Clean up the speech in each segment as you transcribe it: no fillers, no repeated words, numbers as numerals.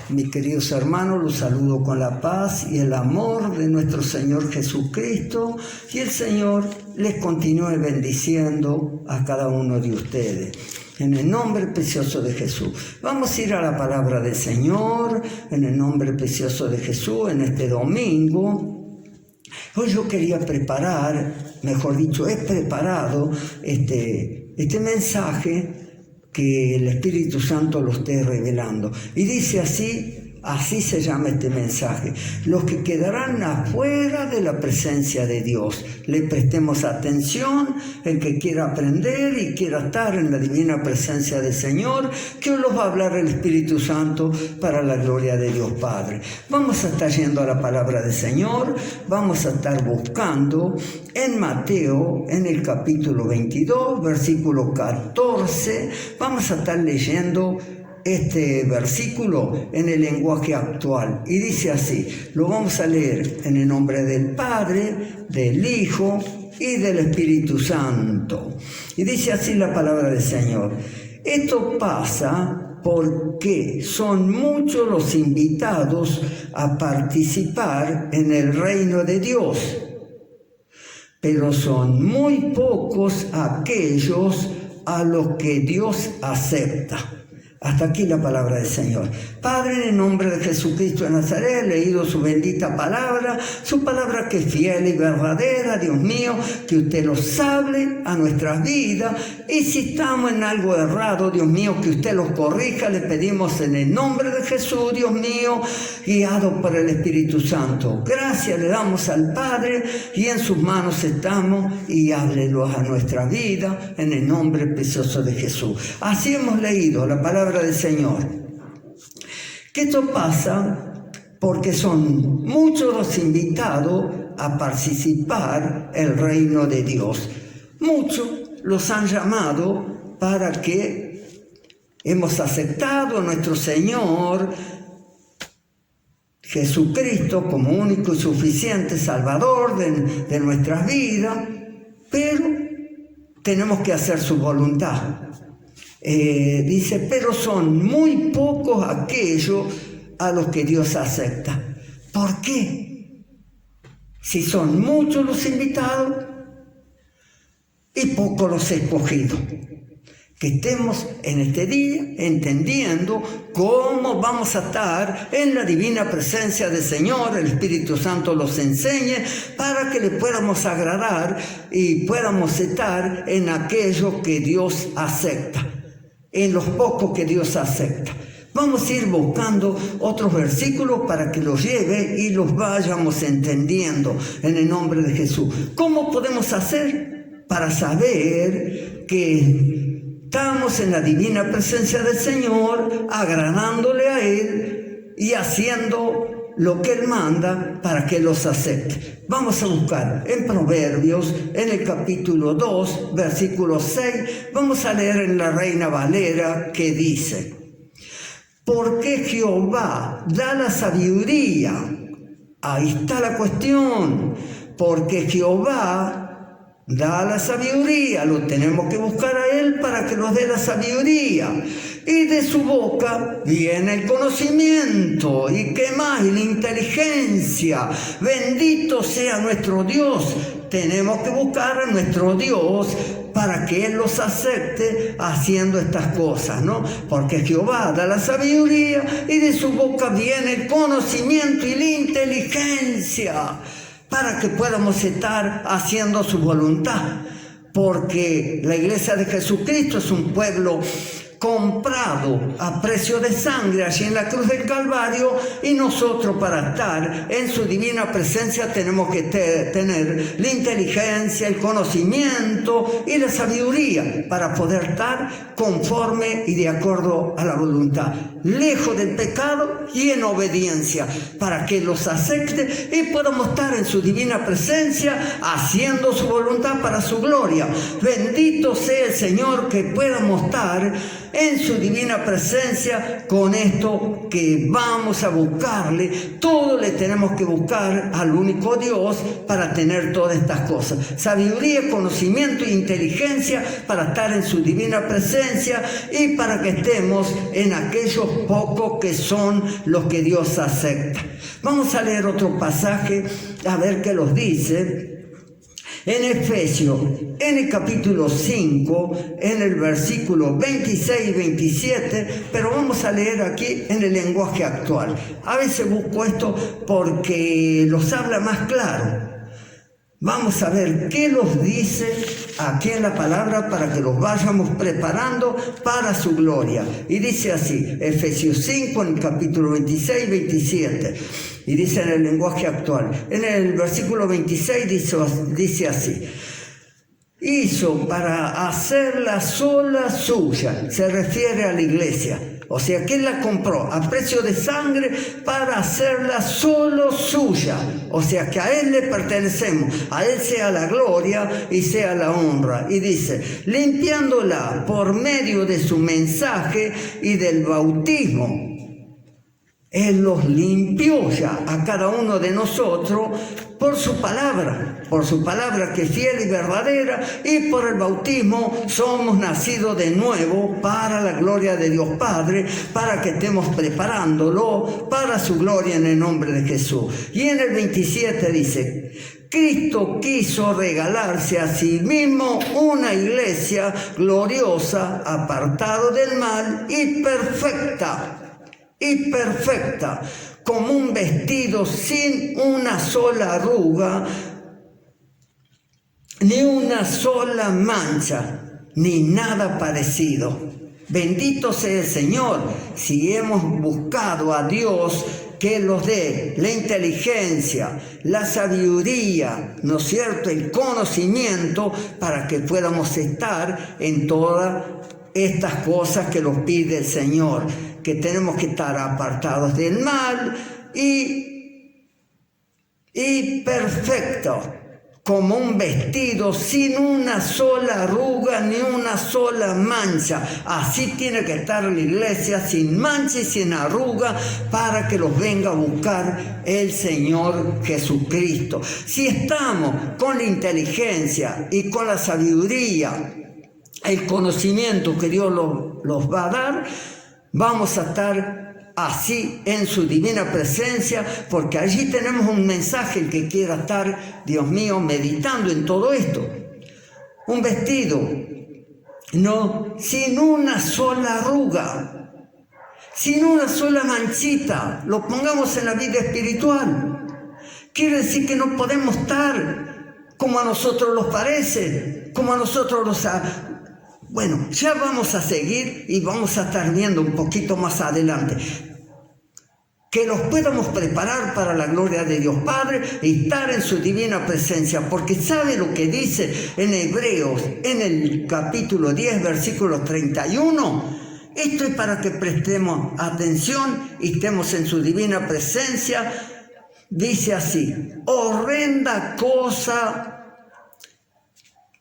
Mis queridos hermanos, los saludo con la paz y el amor de nuestro Señor Jesucristo, y el Señor les continúe bendiciendo a cada uno de ustedes. En el nombre precioso de Jesús. Vamos a ir a la palabra del Señor, en el nombre precioso de Jesús, en este domingo. Hoy yo quería preparar, mejor dicho, he preparado este mensaje que el Espíritu Santo lo esté revelando. Y dice así se llama este mensaje: los que quedarán afuera de la presencia de Dios. Le prestemos atención, el que quiera aprender y quiera estar en la divina presencia del Señor, que hoy los va a hablar el Espíritu Santo para la gloria de Dios Padre. Vamos a estar yendo a la palabra del Señor, vamos a estar buscando en Mateo, en el capítulo 22, versículo 14, vamos a estar leyendo este versículo en el lenguaje actual, y dice así, lo vamos a leer en el nombre del Padre, del Hijo y del Espíritu Santo. Y dice así la palabra del Señor: esto pasa porque son muchos los invitados a participar en el reino de Dios, pero son muy pocos aquellos a los que Dios acepta. Hasta aquí la palabra del Señor. Padre, en el nombre de Jesucristo de Nazaret, he leído su bendita palabra, su palabra que es fiel y verdadera, Dios mío, que usted los hable a nuestras vidas, y si estamos en algo errado, Dios mío, que usted los corrija, le pedimos en el nombre de Jesús, Dios mío, guiado por el Espíritu Santo. Gracias le damos al Padre, y en sus manos estamos, y háblelos a nuestra vida, en el nombre precioso de Jesús. Así hemos leído la palabra del Señor. Que esto pasa porque son muchos los invitados a participar en el reino de Dios. Muchos los han llamado para que hemos aceptado a nuestro Señor Jesucristo como único y suficiente Salvador de nuestras vidas, pero tenemos que hacer su voluntad. Dice, pero son muy pocos aquellos a los que Dios acepta. ¿Por qué? Si son muchos los invitados y pocos los escogidos. Que estemos en este día entendiendo cómo vamos a estar en la divina presencia del Señor. El Espíritu Santo los enseñe para que le podamos agradar y podamos estar en aquello que Dios acepta, en los pocos que Dios acepta. Vamos a ir buscando otros versículos para que los lleve y los vayamos entendiendo en el nombre de Jesús. ¿Cómo podemos hacer para saber que estamos en la divina presencia del Señor, agradándole a Él y haciendo lo que Él manda para que los acepte? Vamos a buscar en Proverbios, en el capítulo 2, versículo 6, vamos a leer en la Reina Valera, que dice: porque Jehová da la sabiduría. Ahí está la cuestión. Porque Jehová da la sabiduría, lo tenemos que buscar a Él para que nos dé la sabiduría. Y de su boca viene el conocimiento. ¿Y qué más? Y la inteligencia. Bendito sea nuestro Dios. Tenemos que buscar a nuestro Dios para que Él los acepte haciendo estas cosas, ¿no? Porque Jehová da la sabiduría y de su boca viene el conocimiento y la inteligencia, para que podamos estar haciendo su voluntad. Porque la iglesia de Jesucristo es un pueblo comprado a precio de sangre allí en la cruz del Calvario, y nosotros para estar en su divina presencia tenemos que tener la inteligencia, el conocimiento y la sabiduría para poder estar conforme y de acuerdo a la voluntad, lejos del pecado y en obediencia, para que los acepte y podamos estar en su divina presencia haciendo su voluntad para su gloria. Bendito sea el Señor, que podamos estar en su divina presencia con esto que vamos a buscarle. Todo le tenemos que buscar al único Dios para tener todas estas cosas. Sabiduría, conocimiento e inteligencia para estar en su divina presencia y para que estemos en aquellos pocos que son los que Dios acepta. Vamos a leer otro pasaje a ver qué nos dice. En Efesios, en el capítulo 5, en el versículo 26 y 27, pero vamos a leer aquí en el lenguaje actual. A veces busco esto porque los habla más claro. Vamos a ver qué nos dice aquí en la palabra para que los vayamos preparando para su gloria. Y dice así, Efesios 5, en el capítulo 26 y 27. Y dice en el lenguaje actual. En el versículo 26 dice así. Hizo para hacerla sola suya. Se refiere a la iglesia. O sea, ¿quién la compró? A precio de sangre para hacerla solo suya. O sea, que a Él le pertenecemos. A Él sea la gloria y sea la honra. Y dice, limpiándola por medio de su mensaje y del bautismo. Él los limpió ya a cada uno de nosotros por su palabra que es fiel y verdadera, y por el bautismo somos nacidos de nuevo para la gloria de Dios Padre, para que estemos preparándolo para su gloria en el nombre de Jesús. Y en el 27 dice, Cristo quiso regalarse a sí mismo una iglesia gloriosa, apartado del mal y perfecta, como un vestido sin una sola arruga, ni una sola mancha, ni nada parecido. Bendito sea el Señor si hemos buscado a Dios que nos dé la inteligencia, la sabiduría, ¿no es cierto?, el conocimiento para que podamos estar en todas estas cosas que nos pide el Señor, que tenemos que estar apartados del mal y perfectos, como un vestido sin una sola arruga ni una sola mancha. Así tiene que estar la iglesia, sin mancha y sin arruga, para que los venga a buscar el Señor Jesucristo. Si estamos con la inteligencia y con la sabiduría, el conocimiento que Dios los va a dar, vamos a estar así en su divina presencia, porque allí tenemos un mensaje. El que quiera estar, Dios mío, meditando en todo esto. Un vestido, no, sin una sola arruga, sin una sola manchita. Lo pongamos en la vida espiritual. Quiere decir que no podemos estar como a nosotros nos parece, como a nosotros nos... Bueno, ya vamos a seguir y vamos a estar viendo un poquito más adelante. Que los podamos preparar para la gloria de Dios Padre y estar en su divina presencia. Porque ¿sabe lo que dice en Hebreos, en el capítulo 10, versículo 31? Esto es para que prestemos atención y estemos en su divina presencia. Dice así, horrenda cosa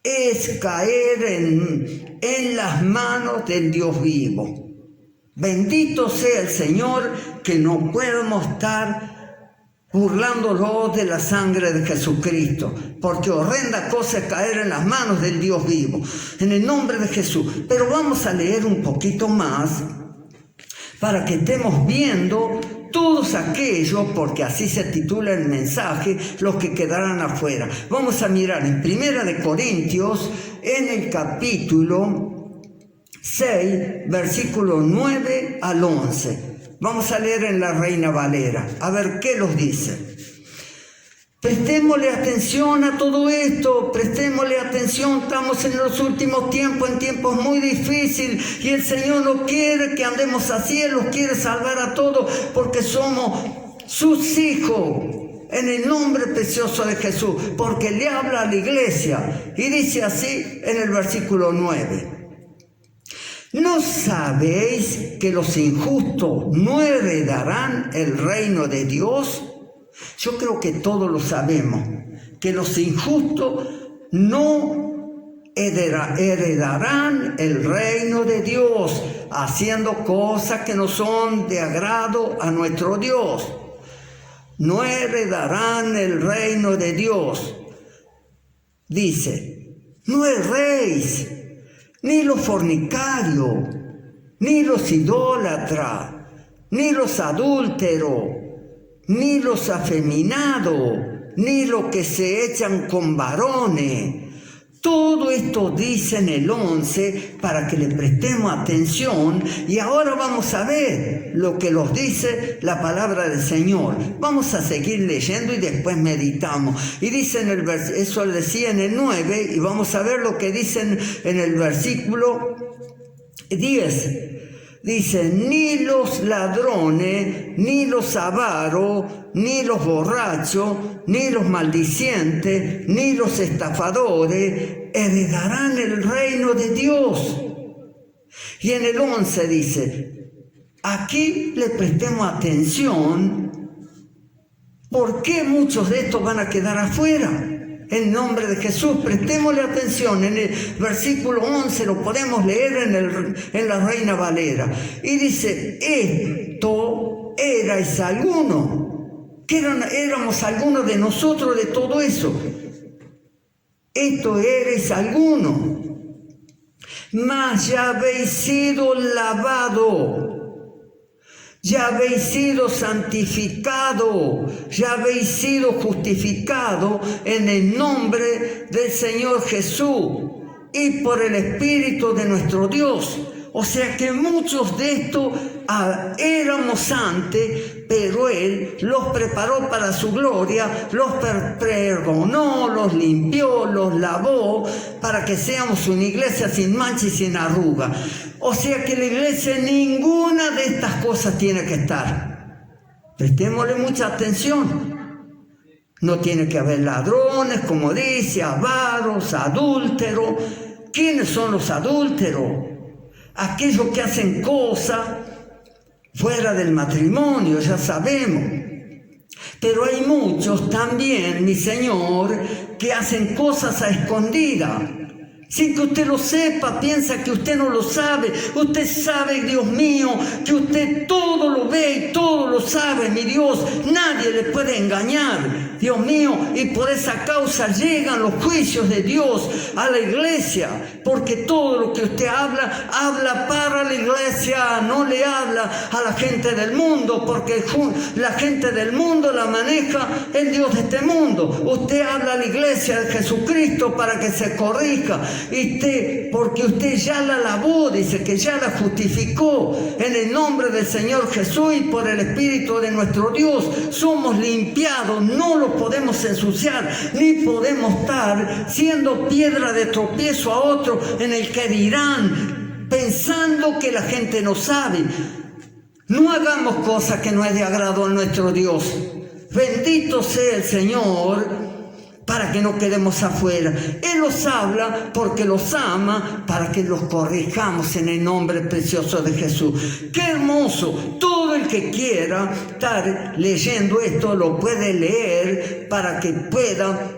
es caer en las manos del Dios vivo. Bendito sea el Señor, que no podemos estar burlándonos de la sangre de Jesucristo, porque horrenda cosa es caer en las manos del Dios vivo, en el nombre de Jesús. Pero vamos a leer un poquito más para que estemos viendo todos aquellos, porque así se titula el mensaje, los que quedarán afuera. Vamos a mirar en 1 Corintios, en el capítulo 6, versículo 9 al 11. Vamos a leer en la Reina Valera, a ver qué nos dice. Prestémosle atención a todo esto, prestémosle atención. Estamos en los últimos tiempos, en tiempos muy difíciles, y el Señor no quiere que andemos así. Él los quiere salvar a todos, porque somos sus hijos, en el nombre precioso de Jesús, porque le habla a la iglesia, y dice así en el versículo 9. ¿No sabéis que los injustos no heredarán el reino de Dios? Yo creo que todos lo sabemos, que los injustos no heredarán el reino de Dios, haciendo cosas que no son de agrado a nuestro Dios. No heredarán el reino de Dios. Dice, no erréis, ni los fornicarios, ni los idólatras, ni los adúlteros, ni los afeminados, ni los que se echan con varones. Todo esto dice en el 11 para que le prestemos atención, y ahora vamos a ver lo que nos dice la palabra del Señor. Vamos a seguir leyendo y después meditamos. Y dice en el eso decía en el 9, y vamos a ver lo que dicen en el versículo 10. Dice, ni los ladrones, ni los avaros, ni los borrachos, ni los maldicientes, ni los estafadores heredarán el reino de Dios. Y en el 11 dice, aquí le prestemos atención, ¿por qué muchos de estos van a quedar afuera? En nombre de Jesús, prestémosle atención. En el versículo 11 lo podemos leer en la Reina Valera. Y dice, esto erais alguno. Que éramos algunos de nosotros de todo eso. Esto erais alguno. Mas ya habéis sido lavado. Ya habéis sido santificado, ya habéis sido justificado en el nombre del Señor Jesús y por el Espíritu de nuestro Dios. O sea que muchos de estos éramos antes, pero Él los preparó para su gloria, los perdonó, los limpió, los lavó, para que seamos una iglesia sin mancha y sin arruga. O sea que la iglesia, ninguna de estas cosas tiene que estar. Prestémosle mucha atención. No tiene que haber ladrones, como dice, avaros, adúlteros. ¿Quiénes son los adúlteros? Aquellos que hacen cosas fuera del matrimonio, ya sabemos. Pero hay muchos también, mi Señor, que hacen cosas a escondidas. Sin que usted lo sepa, piensa que usted no lo sabe. Usted sabe, Dios mío, que usted todo lo ve y todo lo sabe, mi Dios. Nadie le puede engañar, Dios mío. Y por esa causa llegan los juicios de Dios a la iglesia. Porque todo lo que usted habla, habla para la iglesia. No le habla a la gente del mundo, porque la gente del mundo la maneja el Dios de este mundo. Usted habla a la iglesia de Jesucristo para que se corrija. Porque usted ya la lavó, dice que ya la justificó en el nombre del Señor Jesús y por el Espíritu de nuestro Dios. Somos limpiados, no los podemos ensuciar, ni podemos estar siendo piedra de tropiezo a otro en el que dirán, pensando que la gente no sabe. No hagamos cosas que no es de agrado a nuestro Dios. Bendito sea el Señor, para que no quedemos afuera. Él los habla porque los ama, para que los corrijamos en el nombre precioso de Jesús. ¡Qué hermoso! Todo el que quiera estar leyendo esto lo puede leer para que pueda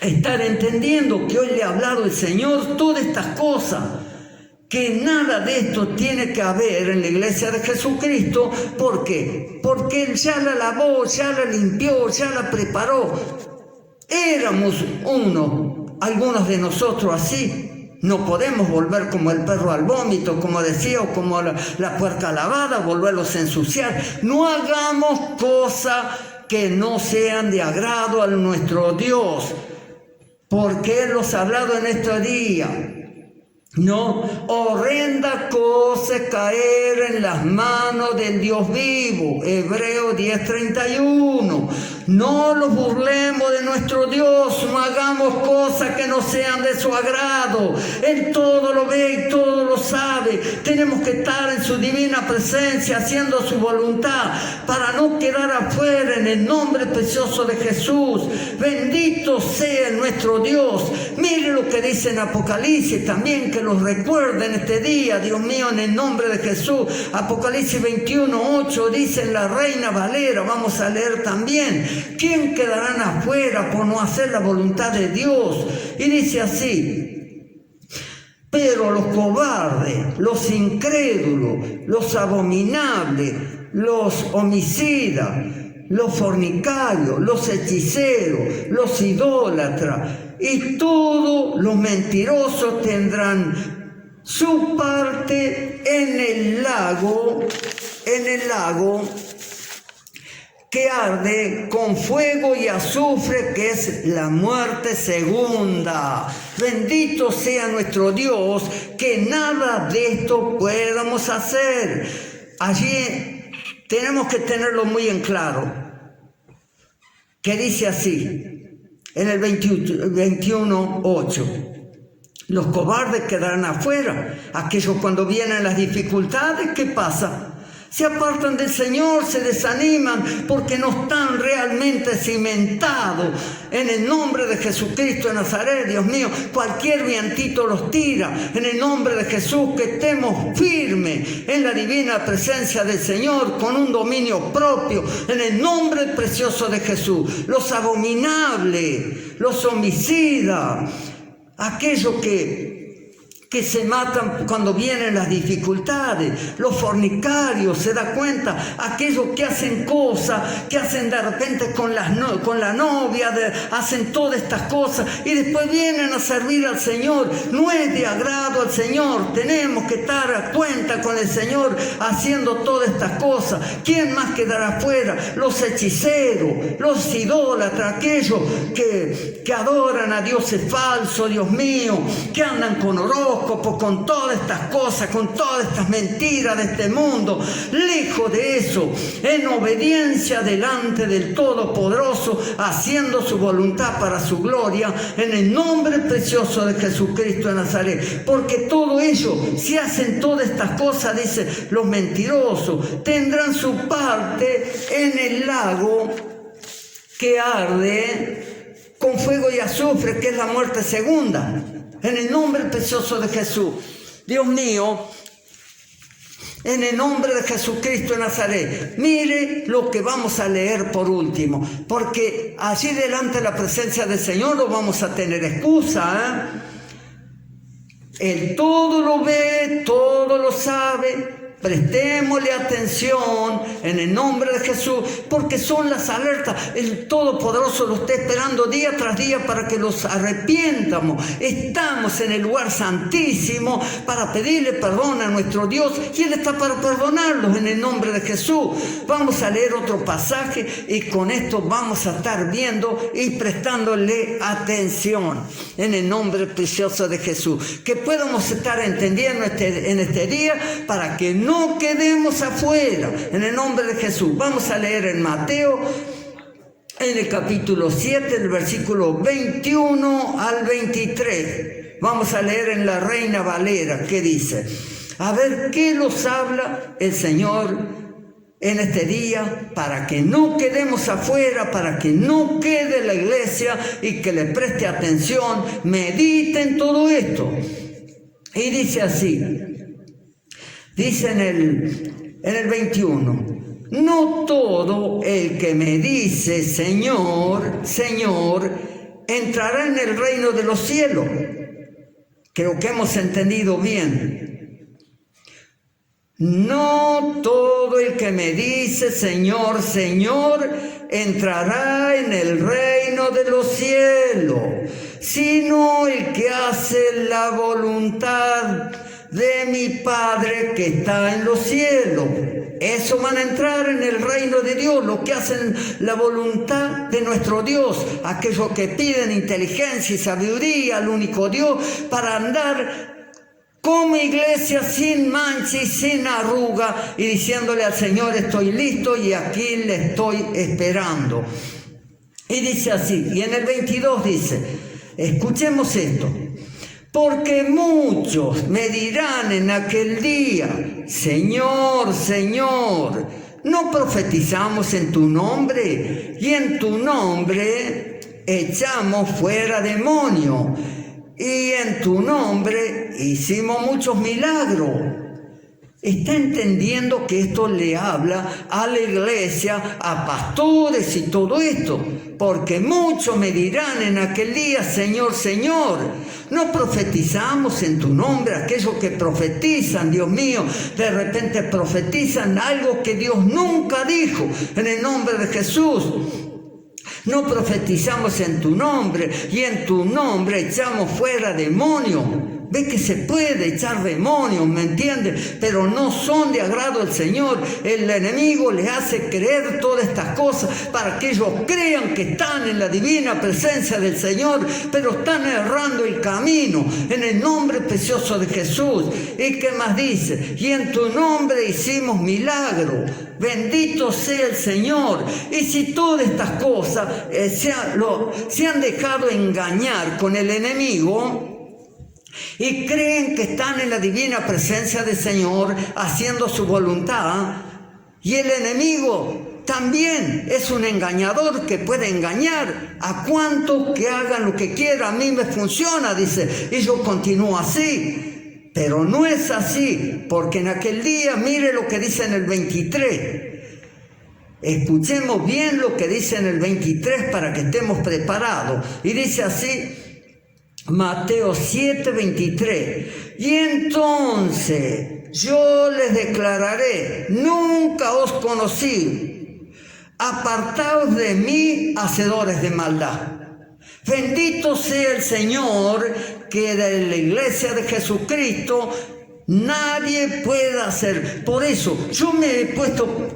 estar entendiendo que hoy le ha hablado el Señor todas estas cosas. Que nada de esto tiene que haber en la iglesia de Jesucristo. ¿Por qué? Porque Él ya la lavó, ya la limpió, ya la preparó. Éramos algunos de nosotros así. No podemos volver como el perro al vómito, como decía, o como la puerca lavada, volverlos a ensuciar. No hagamos cosas que no sean de agrado a nuestro Dios, porque Él los ha hablado en este día. No, horrenda cosa es caer en las manos del Dios vivo. Hebreos 10:31. No nos burlemos de nuestro Dios, no hagamos cosas que no sean de su agrado. Él todo lo ve y todo lo sabe. Tenemos que estar en su divina presencia, haciendo su voluntad, para no quedar afuera en el nombre precioso de Jesús. Bendito sea nuestro Dios. Mire lo que dice en Apocalipsis también, que los recuerden este día, Dios mío, en el nombre de Jesús. Apocalipsis 21:8 dice en la Reina Valera, vamos a leer también. ¿Quién quedarán afuera por no hacer la voluntad de Dios? Y dice así, Pero los cobardes, los incrédulos, los abominables, los homicidas, los fornicarios, los hechiceros, los idólatras y todos los mentirosos tendrán su parte en el lago que arde con fuego y azufre, que es la muerte segunda. Bendito sea nuestro Dios, que nada de esto podamos hacer. Allí tenemos que tenerlo muy en claro, que dice así, en el 21:8. Los cobardes quedarán afuera. Aquellos cuando vienen las dificultades, ¿qué pasa? Se apartan del Señor, se desaniman porque no están realmente cimentados en el nombre de Jesucristo de Nazaret. Dios mío, cualquier vientito los tira. En el nombre de Jesús, que estemos firmes en la divina presencia del Señor con un dominio propio, en el nombre precioso de Jesús. Los abominables, los homicidas, aquellos que se matan cuando vienen las dificultades, los fornicarios, se da cuenta, aquellos que hacen cosas, que hacen de repente con la novia, hacen todas estas cosas y después vienen a servir al Señor. No es de agrado al Señor. Tenemos que estar a cuenta con el Señor haciendo todas estas cosas. ¿Quién más quedará afuera? Los hechiceros, los idólatras, aquellos que adoran a dioses falsos, Dios mío, que andan con horóscopos, con todas estas cosas, con todas estas mentiras de este mundo. Lejos de eso, en obediencia delante del Todopoderoso, haciendo su voluntad para su gloria, en el nombre precioso de Jesucristo de Nazaret. Porque todo ello, si hacen todas estas cosas, dice, los mentirosos tendrán su parte en el lago que arde con fuego y azufre, que es la muerte segunda. En el nombre precioso de Jesús. Dios mío, en el nombre de Jesucristo de Nazaret. Mire lo que vamos a leer por último, porque allí delante de la presencia del Señor no vamos a tener excusa, Él todo lo ve, todo lo sabe. Prestémosle atención en el nombre de Jesús, porque son las alertas. El Todopoderoso lo está esperando día tras día para que los arrepientamos. Estamos en el lugar santísimo para pedirle perdón a nuestro Dios y Él está para perdonarlos en el nombre de Jesús. Vamos a leer otro pasaje y con esto vamos a estar viendo y prestándole atención en el nombre precioso de Jesús. Que podamos estar entendiendo en este día para que no quedemos afuera, en el nombre de Jesús. Vamos a leer en Mateo, en el capítulo 7, el versículo 21 al 23. Vamos a leer en la Reina Valera, que dice, a ver qué nos habla el Señor en este día, para que no quedemos afuera, para que no quede la iglesia y que le preste atención, medite en todo esto. Y dice así, dice en el 21, no todo el que me dice Señor, Señor, entrará en el reino de los cielos. Creo que hemos entendido bien. No todo el que me dice Señor, Señor, entrará en el reino de los cielos, sino el que hace la voluntad de mi Padre que está en los cielos. Eso van a entrar en el reino de Dios, los que hacen la voluntad de nuestro Dios, aquellos que piden inteligencia y sabiduría al único Dios para andar como iglesia sin mancha y sin arruga y diciéndole al Señor, estoy listo y aquí le estoy esperando. Y dice así, y en el 22 dice, escuchemos esto. Porque muchos me dirán en aquel día, Señor, Señor, ¿no profetizamos en tu nombre? Y en tu nombre echamos fuera demonios. Y en tu nombre hicimos muchos milagros. está entendiendo que esto le habla a la iglesia, a pastores y todo esto, porque muchos me dirán en aquel día: Señor, Señor, ¿no profetizamos en tu nombre? Aquellos que profetizan, Dios mío, de repente profetizan algo que Dios nunca dijo en el nombre de Jesús. No profetizamos en tu nombre y en tu nombre echamos fuera demonios. Ve que se puede echar demonios, ¿me entiendes? Pero no son de agrado al Señor. El enemigo les hace creer todas estas cosas para que ellos crean que están en la divina presencia del Señor, pero están errando el camino en el nombre precioso de Jesús. ¿Y qué más dice? Y en tu nombre hicimos milagros. Bendito sea el Señor. Y si todas estas cosas se han dejado engañar con el enemigo y creen que están en la divina presencia del Señor haciendo su voluntad, y el enemigo también es un engañador que puede engañar a cuantos que hagan lo que quiera. A mí me funciona, dice, y yo continúo así. Pero no es así, porque en aquel día, mire lo que dice en el 23. Escuchemos bien lo que dice en el 23 para que estemos preparados. Y dice así, Mateo 7:23. Y entonces yo les declararé: nunca os conocí, apartaos de mí, hacedores de maldad. Bendito sea el Señor, que de la iglesia de Jesucristo nadie pueda hacer. Por eso yo me he puesto,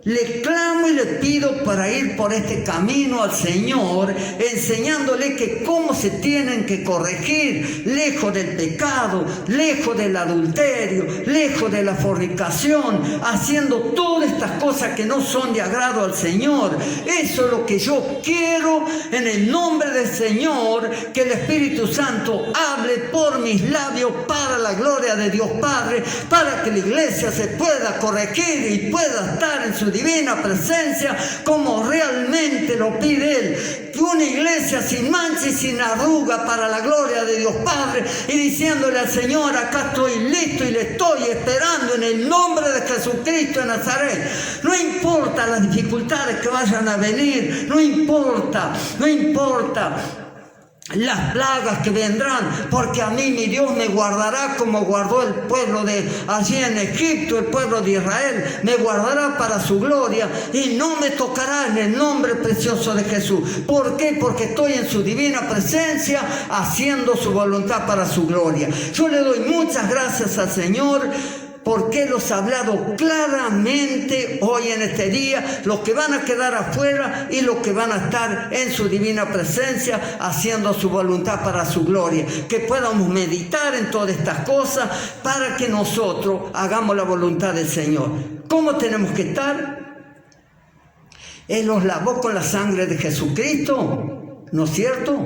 le clamo y le pido para ir por este camino al Señor, enseñándole que cómo se tienen que corregir, lejos del pecado, lejos del adulterio, lejos de la fornicación, haciendo todas estas cosas que no son de agrado al Señor. Eso es lo que yo quiero en el nombre del Señor, que el Espíritu Santo hable por mis labios para la gloria de Dios Padre, para que la iglesia se pueda corregir y pueda estar en su divina presencia como realmente lo pide Él. Que una iglesia sin mancha y sin arruga para la gloria de Dios Padre, y diciéndole al Señor: acá estoy listo y le estoy esperando en el nombre de Jesucristo de Nazaret. No importa las dificultades que vayan a venir, no importa las plagas que vendrán, porque a mí mi Dios me guardará como guardó el pueblo de allí en Egipto, el pueblo de Israel, me guardará para su gloria y no me tocará, en el nombre precioso de Jesús. ¿Por qué? Porque estoy en su divina presencia haciendo su voluntad para su gloria. Yo le doy muchas gracias al Señor, porque Él los ha hablado claramente hoy en este día, los que van a quedar afuera y los que van a estar en su divina presencia haciendo su voluntad para su gloria. Que podamos meditar en todas estas cosas para que nosotros hagamos la voluntad del Señor. ¿Cómo tenemos que estar? Él los lavó con la sangre de Jesucristo, ¿no es cierto?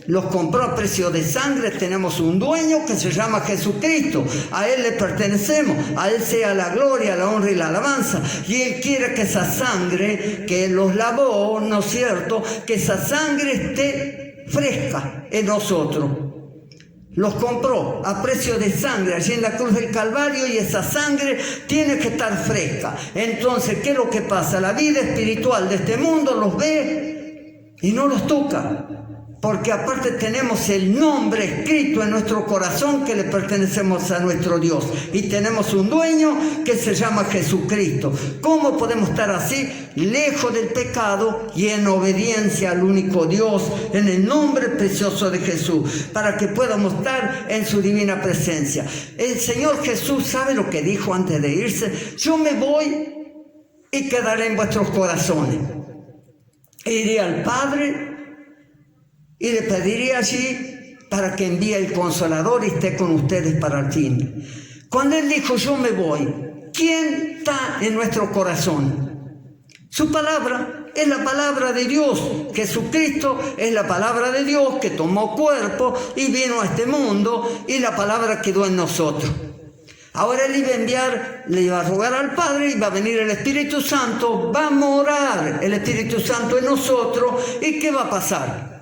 Los compró a precio de sangre. Tenemos un dueño que se llama Jesucristo. A Él le pertenecemos. A Él sea la gloria, la honra y la alabanza. Y Él quiere que esa sangre que Él los lavó, ¿no es cierto?, que esa sangre esté fresca en nosotros. Los compró a precio de sangre allí en la cruz del Calvario, y esa sangre tiene que estar fresca. Entonces, ¿qué es lo que pasa? La vida espiritual de este mundo los ve y no los toca, porque aparte tenemos el nombre escrito en nuestro corazón que le pertenecemos a nuestro Dios, y tenemos un dueño que se llama Jesucristo. ¿Cómo podemos estar así, lejos del pecado y en obediencia al único Dios, en el nombre precioso de Jesús, para que podamos estar en su divina presencia? El Señor Jesús, ¿sabe lo que dijo antes de irse? Yo me voy y quedaré en vuestros corazones. Iré al Padre y le pediré allí para que envíe el Consolador y esté con ustedes para el fin. Cuando Él dijo yo me voy, ¿quién está en nuestro corazón? Su palabra es la palabra de Dios. Jesucristo es la palabra de Dios que tomó cuerpo y vino a este mundo, y la palabra quedó en nosotros. Ahora Él iba a enviar, le iba a rogar al Padre, iba a venir el Espíritu Santo, va a morar el Espíritu Santo en nosotros. ¿Y qué va a pasar?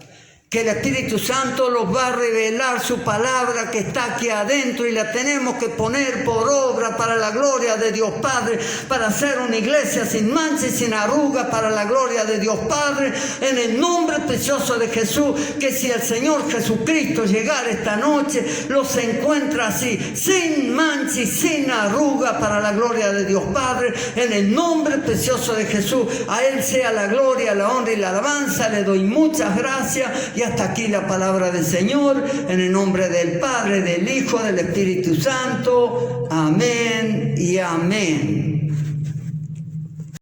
que el Espíritu Santo nos va a revelar su palabra que está aquí adentro y la tenemos que poner por obra para la gloria de Dios Padre, para hacer una iglesia sin mancha y sin arruga para la gloria de Dios Padre, en el nombre precioso de Jesús. Que si el Señor Jesucristo llegara esta noche, los encuentra así, sin mancha y sin arruga para la gloria de Dios Padre, en el nombre precioso de Jesús. A Él sea la gloria, la honra y la alabanza. Le doy muchas gracias. Y hasta aquí la palabra del Señor, en el nombre del Padre, del Hijo, del Espíritu Santo. Amén y amén.